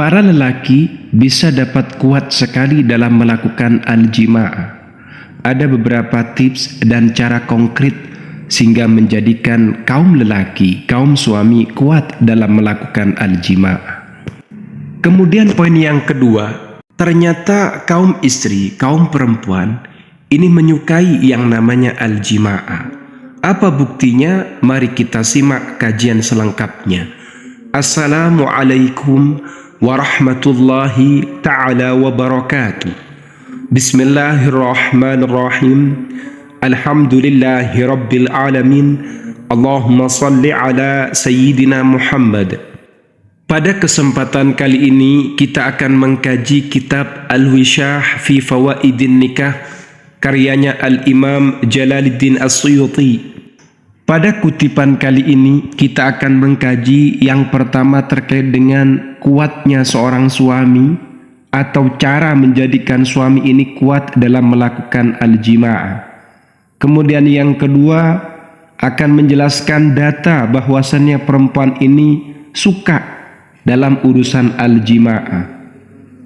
Para lelaki bisa dapat kuat sekali dalam melakukan al-jima'ah. Ada beberapa tips dan cara konkret sehingga menjadikan kaum lelaki, kaum suami kuat dalam melakukan al-jima'ah. Kemudian poin yang kedua, ternyata kaum istri, kaum perempuan ini menyukai yang namanya al-jima'ah. Apa buktinya? Mari kita simak kajian selengkapnya. Assalamualaikum warahmatullahi ta'ala wabarakatuh. Bismillahirrahmanirrahim. Alhamdulillahi rabbil alamin. Allahumma salli ala Sayyidina Muhammad. Pada kesempatan kali ini kita akan mengkaji kitab Al-Wishah fi Fawaidin Nikah karyanya Al-Imam Jalaluddin As-Suyuti. Pada kutipan kali ini kita akan mengkaji yang pertama terkait dengan kuatnya seorang suami atau cara menjadikan suami ini kuat dalam melakukan al-jima'ah. Kemudian yang kedua akan menjelaskan data bahwasannya perempuan ini suka dalam urusan al-jima'ah.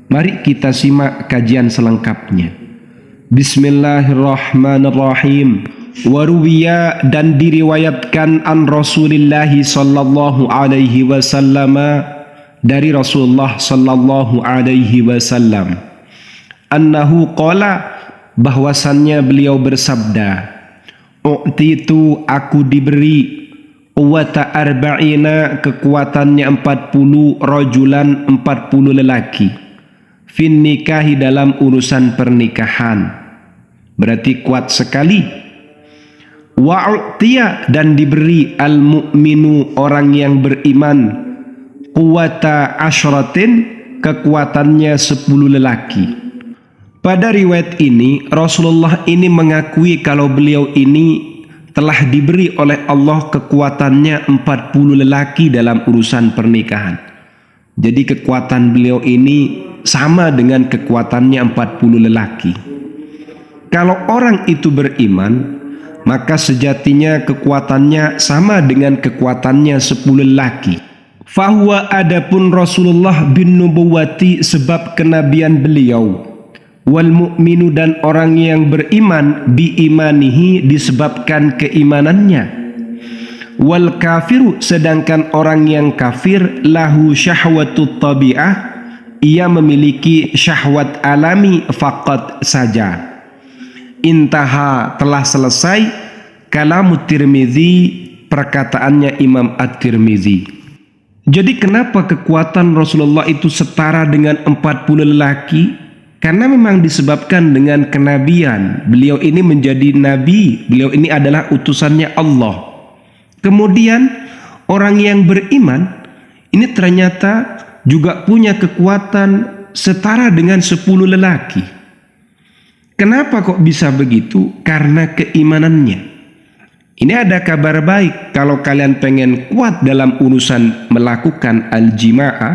Mari kita simak kajian selengkapnya. Bismillahirrahmanirrahim. Waruwiya, dan diriwayatkan an Rasulillahi sallallahu alaihi wasallam, dari Rasulullah sallallahu alaihi wasallam, annahu qala, bahwasannya beliau bersabda, u'titu, aku diberi, quwwata arba'ina, kekuatannya 40, rajulan 40 lelaki, fin nikahi, dalam urusan pernikahan. Berarti kuat sekali. Wa'u'tiya, dan diberi al-mu'minu, orang yang beriman, quwwata asyratin, kekuatannya 10 lelaki. Pada riwayat ini Rasulullah ini mengakui kalau beliau ini telah diberi oleh Allah kekuatannya 40 lelaki dalam urusan pernikahan. Jadi kekuatan beliau ini sama dengan kekuatannya 40 lelaki. Kalau orang itu beriman, maka sejatinya kekuatannya sama dengan kekuatannya 10 lelaki. Fahuwa, adapun Rasulullah bin nubuwati, sebab kenabian beliau, wal mu'minu, dan orang yang beriman, bi imanihi, disebabkan keimanannya, wal kafiru, sedangkan orang yang kafir, lahu syahwatut tabi'ah, ia memiliki syahwat alami faqat saja. Intaha, telah selesai kalamu Tirmizi, perkataannya Imam At-Tirmizi. Jadi kenapa kekuatan Rasulullah itu setara dengan 40 lelaki? Karena memang disebabkan dengan kenabian. Beliau ini menjadi nabi, beliau ini adalah utusannya Allah. Kemudian orang yang beriman ini ternyata juga punya kekuatan setara dengan 10 lelaki. Kenapa kok bisa begitu? Karena keimanannya. Ini ada kabar baik, kalau kalian pengen kuat dalam urusan melakukan al-jima'ah,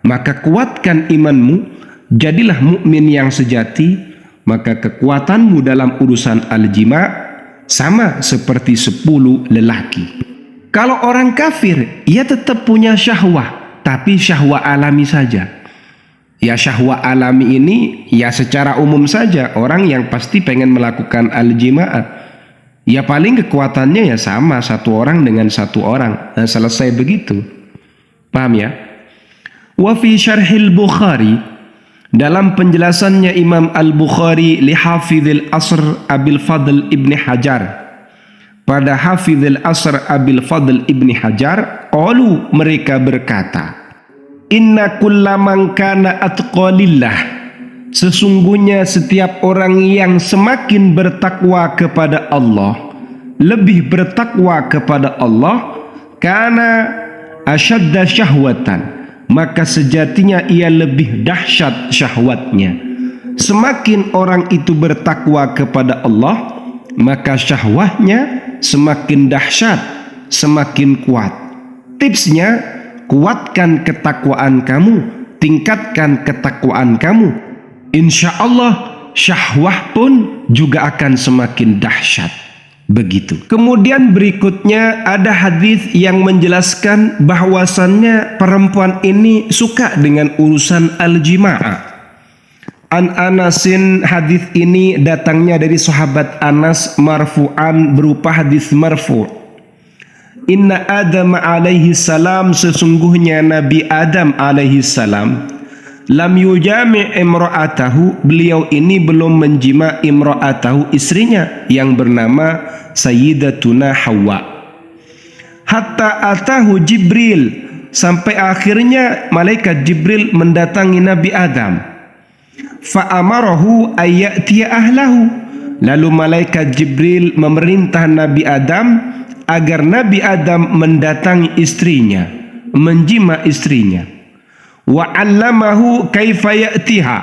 maka kuatkan imanmu, jadilah mukmin yang sejati, maka kekuatanmu dalam urusan al-jima' sama seperti 10 lelaki. Kalau orang kafir, ia tetap punya syahwah, tapi syahwah alami saja. Ya, syahwat alami ini ya secara umum saja, orang yang pasti pengen melakukan al-jima'ah, ya paling kekuatannya ya sama satu orang dengan satu orang. Nah, selesai begitu. Paham ya? Wa fi syarhil Bukhari, dalam penjelasannya Imam Al-Bukhari li Hafidhil Asr Abil Fadl Ibni Hajar, pada Hafidhil Asr Abil Fadl Ibni Hajar, qalu, mereka berkata, inna kullaman kana atqalillah, sesungguhnya setiap orang yang semakin bertakwa kepada Allah, lebih bertakwa kepada Allah, kana asyadda syahwatan, maka sejatinya ia lebih dahsyat syahwatnya. Semakin orang itu bertakwa kepada Allah, maka syahwatnya semakin dahsyat, semakin kuat. Tipsnya, kuatkan ketakwaan kamu, tingkatkan ketakwaan kamu. Insya Allah syahwah pun juga akan semakin dahsyat. Begitu. Kemudian berikutnya ada hadis yang menjelaskan bahwasannya perempuan ini suka dengan urusan al-jima'ah. An Anasin, hadis ini datangnya dari sahabat Anas marfu'an berupa hadis marfu'. Inna Adam alaihi salam, sesungguhnya Nabi Adam alaihi salam, lam yujami' imra'atahu, beliau ini belum menjima imra'atahu, istrinya yang bernama Sayyidatuna Hawa. Hatta atahu Jibril, sampai akhirnya malaikat Jibril mendatangi Nabi Adam. Fa'amarahu ayyatiya ahlahu, lalu malaikat Jibril memerintah Nabi Adam agar Nabi Adam mendatangi istrinya, menjima istrinya. Wa 'allamahu kaifa ya'tiha,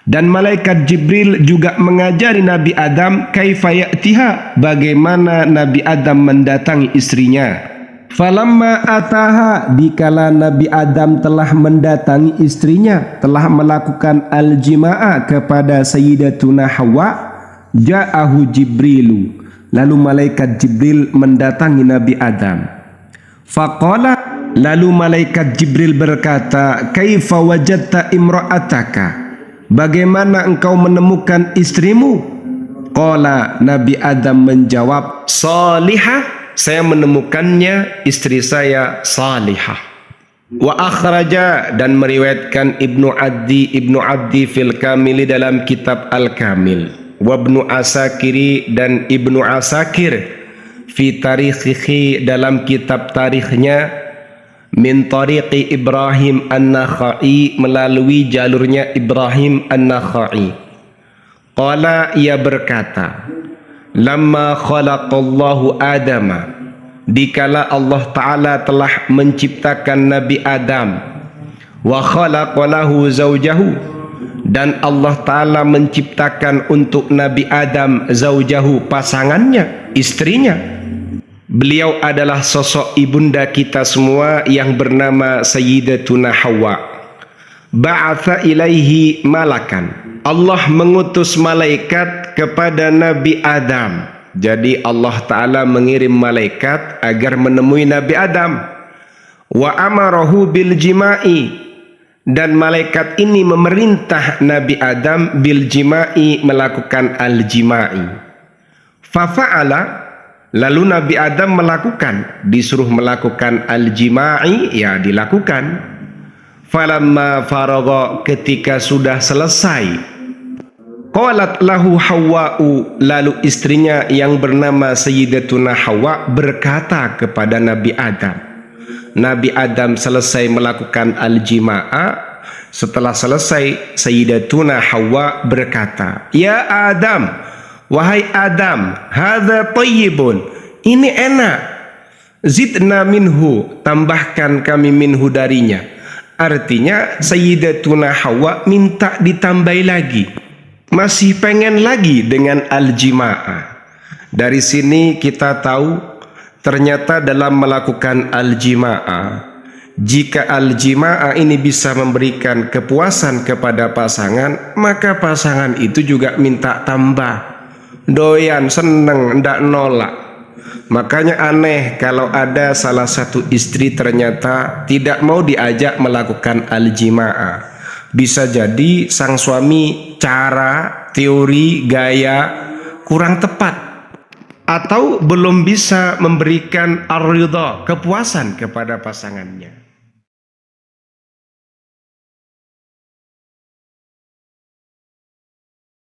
dan malaikat Jibril juga mengajari Nabi Adam kaifa ya'tiha, bagaimana Nabi Adam mendatangi istrinya. Falamma ataha, dikala Nabi Adam telah mendatangi istrinya, telah melakukan al-jima'ah kepada Sayyidatuna Hawa, ja'ahu Jibrilu, lalu malaikat Jibril mendatangi Nabi Adam. Faqala, lalu malaikat Jibril berkata, kaifa wajadta imra'ataka, bagaimana engkau menemukan istrimu? Qala, Nabi Adam menjawab, salihah, saya menemukannya istri saya salihah. Wa akhraja, dan meriwayatkan Ibnu Abdi fil Kamili dalam kitab Al-Kamil, wa Ibnu Asakiri, dan Ibnu Asakir fi tarikhihi dalam kitab tarikhnya, min tariqi Ibrahim An-Nakhai, melalui jalurnya Ibrahim An-Nakhai. Qala, ia berkata, lamma khalaqallahu Adama, dikala Allah Ta'ala telah menciptakan Nabi Adam, wa khalaqalahu zawjahu, dan Allah Ta'ala menciptakan untuk Nabi Adam zawjahu, pasangannya, istrinya. Beliau adalah sosok ibunda kita semua yang bernama Sayyidatuna Hawa. Ba'atha ilaihi malakan, Allah mengutus malaikat kepada Nabi Adam. Jadi Allah Ta'ala mengirim malaikat agar menemui Nabi Adam. Wa amarahu bil jima'i, dan malaikat ini memerintah Nabi Adam bil jima'i, melakukan al-jima'i. Fafa'ala, lalu Nabi Adam melakukan, disuruh melakukan al-jima'i, ya dilakukan. Falamma faragha, ketika sudah selesai, qalat lahu Hawwa'u, lalu istrinya yang bernama Sayyidatuna Hawa berkata kepada Nabi Adam. Nabi Adam selesai melakukan al-jima'ah. Setelah selesai, Sayyidatuna Hawa berkata, ya Adam, wahai Adam, hadza thayyibun, ini enak. Zidna minhu, tambahkan kami minhu darinya. Artinya Sayyidatuna Hawa minta ditambahi lagi, masih pengen lagi dengan al-jima'ah. Dari sini kita tahu ternyata dalam melakukan al-jima'ah, jika al-jima'ah ini bisa memberikan kepuasan kepada pasangan, maka pasangan itu juga minta tambah, doyan, seneng, ndak nolak. Makanya aneh kalau ada salah satu istri ternyata tidak mau diajak melakukan al-jima'ah. Bisa jadi sang suami cara, teori, gaya kurang tepat, atau belum bisa memberikan ar-ridha, kepuasan kepada pasangannya.